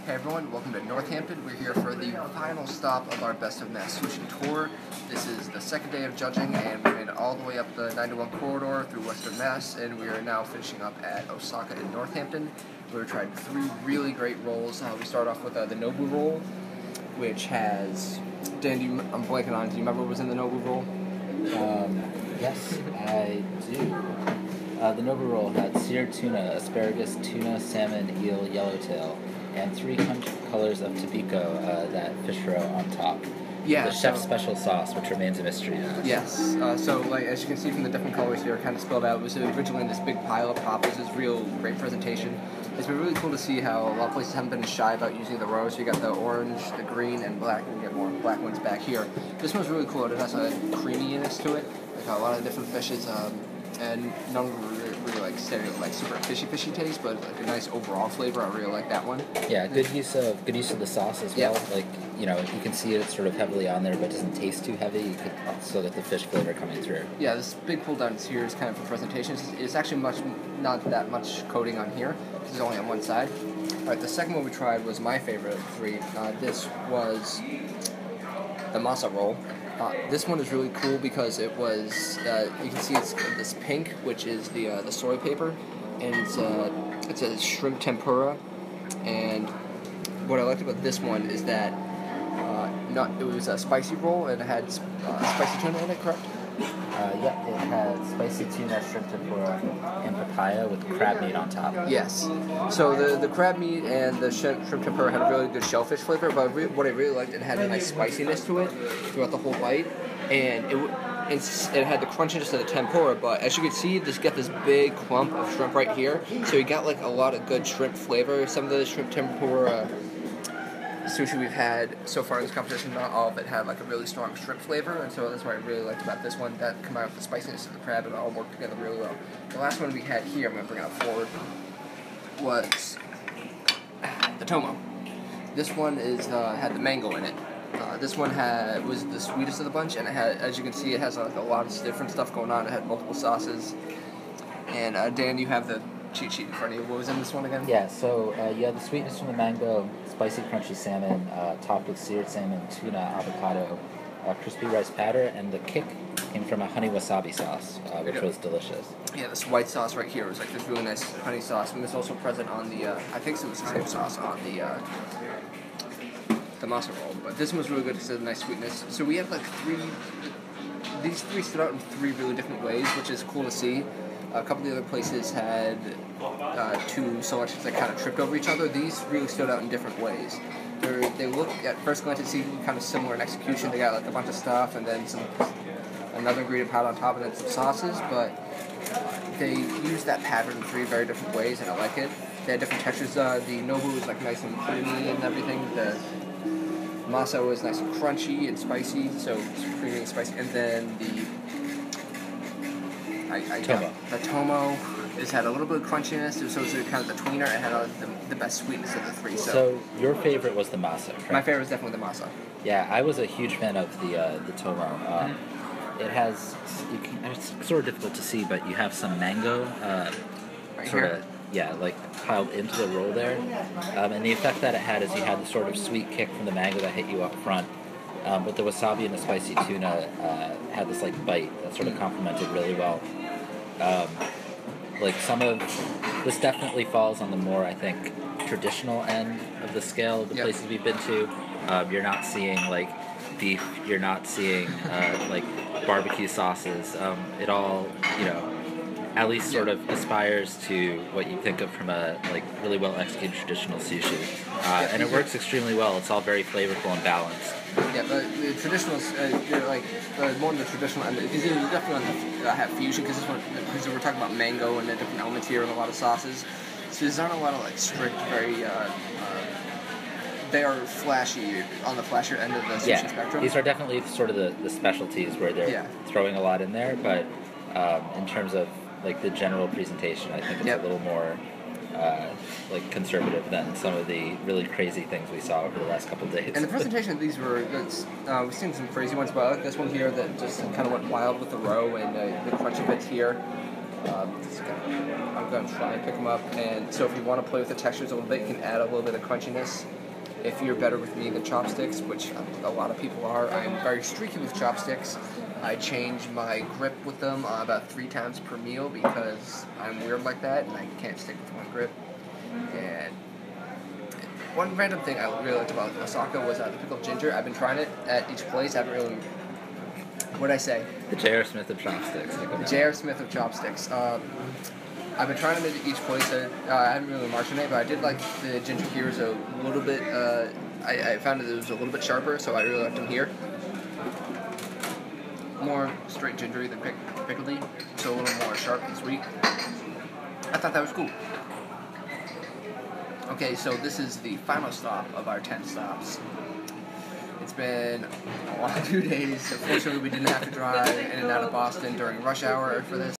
Hey everyone, welcome to Northampton. We're here for the final stop of our Best of MassLive tour. This is the second day of judging, and we made it all the way up the 9-1 corridor through Western Mass, and we are now finishing up at Osaka in Northampton. We tried 3 really great rolls. We start off with the Nobu Roll, which has... Dan, I'm blanking on it. Do you remember what was in the Nobu Roll? Yes, I do. The Nobu Roll had seared tuna, asparagus, tuna, salmon, eel, yellowtail, and 3 colors of tobiko, that fish roe on top. Yeah, the chef's special sauce, which remains a mystery to us. Yes, so like as you can see from the different colors here, kind of spelled out, it was originally in this big pile of top. This is real great presentation. It's been really cool to see how a lot of places haven't been shy about using the rows. So you got the orange, the green, and black, and you get more black ones back here. This one's really cool. It has a creaminess to it, like a lot of different fishes, and none of them really like super fishy taste, but like a nice overall flavor. I really like that one. Yeah, good use of the sauce as well. Like, you know, you can see it's sort of heavily on there, but it doesn't taste too heavy. You could still get the fish flavor coming through. Yeah, this big pull down here is kind of for presentations. It's actually not that much coating on here. It's only on one side. All right, the second one we tried was my favorite of 3. This was the Masa roll. This one is really cool because it was, you can see it's this pink, which is the soy paper, and it's a shrimp tempura. And what I liked about this one is that it was a spicy roll, and it had spicy tuna in it, correct? Yep, it had spicy tuna, shrimp tempura, and papaya with crab meat on top. Yes. So the crab meat and the shrimp tempura had a really good shellfish flavor, but what I really liked, it had a nice spiciness to it throughout the whole bite, and it had the crunchiness of the tempura, but as you can see, you get this big clump of shrimp right here, so you got like a lot of good shrimp flavor. Some of the shrimp tempura sushi we've had so far in this competition, not all of it had like a really strong shrimp flavor, and so that's what I really liked about this one. That combined with the spiciness of the crab, it all worked together really well. The last one we had here, I'm going to bring it up forward, was the Tomo. This one had the mango in it. This one was the sweetest of the bunch, and it had, as you can see, it has like a lot of different stuff going on. It had multiple sauces. And Dan, you have the cheat sheet in front of you. What was in this one again? Yeah, so you had the sweetness from the mango, spicy crunchy salmon, topped with seared salmon, tuna, avocado, crispy rice powder, and the kick came from a honey wasabi sauce, which was delicious. Yeah, this white sauce right here was like this really nice honey sauce, and it's also present on the, I think it was the same sauce on the Masa roll, but this one was really good because of the nice sweetness. So we have like these 3 stood out in 3 really different ways, which is cool to see. A couple of the other places had 2 selections that kind of tripped over each other. These really stood out in different ways. They look at first glance to see kind of similar in execution. They got like a bunch of stuff and then another ingredient piled on top and then some sauces, but they use that pattern in 3 very different ways, and I like it. They had different textures. The Nobu was like nice and creamy and everything. The Masa was nice and crunchy and spicy, so creamy and spicy. And then the Tomo had a little bit of crunchiness, so it was kind of the tweener. It had the best sweetness of the 3. So your favorite was the Masa, correct? My favorite was definitely the Masa. Yeah, I was a huge fan of the Tomo. It has, it's sort of difficult to see, but you have some mango, right sort here? of, yeah, like piled into the roll there. And the effect that it had is you had the sort of sweet kick from the mango that hit you up front. But the wasabi and the spicy tuna had this like bite that sort of complemented really well. Like this definitely falls on the more, I think, traditional end of the scale of the places we've been to. You're not seeing like beef, you're not seeing like barbecue sauces. It all, you know, at least sort of aspires to what you think of from a like really well executed traditional sushi, and it works extremely well. It's all very flavorful and balanced. Yeah, the traditionals, like more the traditional end. Because you definitely want to have fusion, because we're talking about mango and the different elements here and a lot of sauces. So there's not a lot of like strict, very. They are flashy on the flashier end of the sushi spectrum. These are definitely sort of the specialties where they're throwing a lot in there, but in terms of like the general presentation, I think it's a little more like conservative than some of the really crazy things we saw over the last couple of days. And the presentation of these we've seen some crazy ones, but I like this one here that just kind of went wild with the roe and the crunchy bits here. I'm going to try and pick them up, and so if you want to play with the textures a little bit, you can add a little bit of crunchiness. if you're better with me than chopsticks, which a lot of people are, I'm very streaky with chopsticks. I change my grip with them about 3 times per meal because I'm weird like that and I can't stick with one grip. And one random thing I really liked about Osaka was the pickled ginger. I've been trying it at each place. I haven't really... What'd I say? The J.R. Smith of chopsticks. J.R. Smith of chopsticks. I've been trying it at each place. I haven't really marked on it, but I did like the ginger here is a little bit... I found that it was a little bit sharper, so I really liked them here. More straight gingery than pickledy, so a little more sharp and sweet. I thought that was cool. Okay, so this is the final stop of our 10 stops. It's been a long 2 days. Unfortunately, we didn't have to drive in and out of Boston during rush hour for this.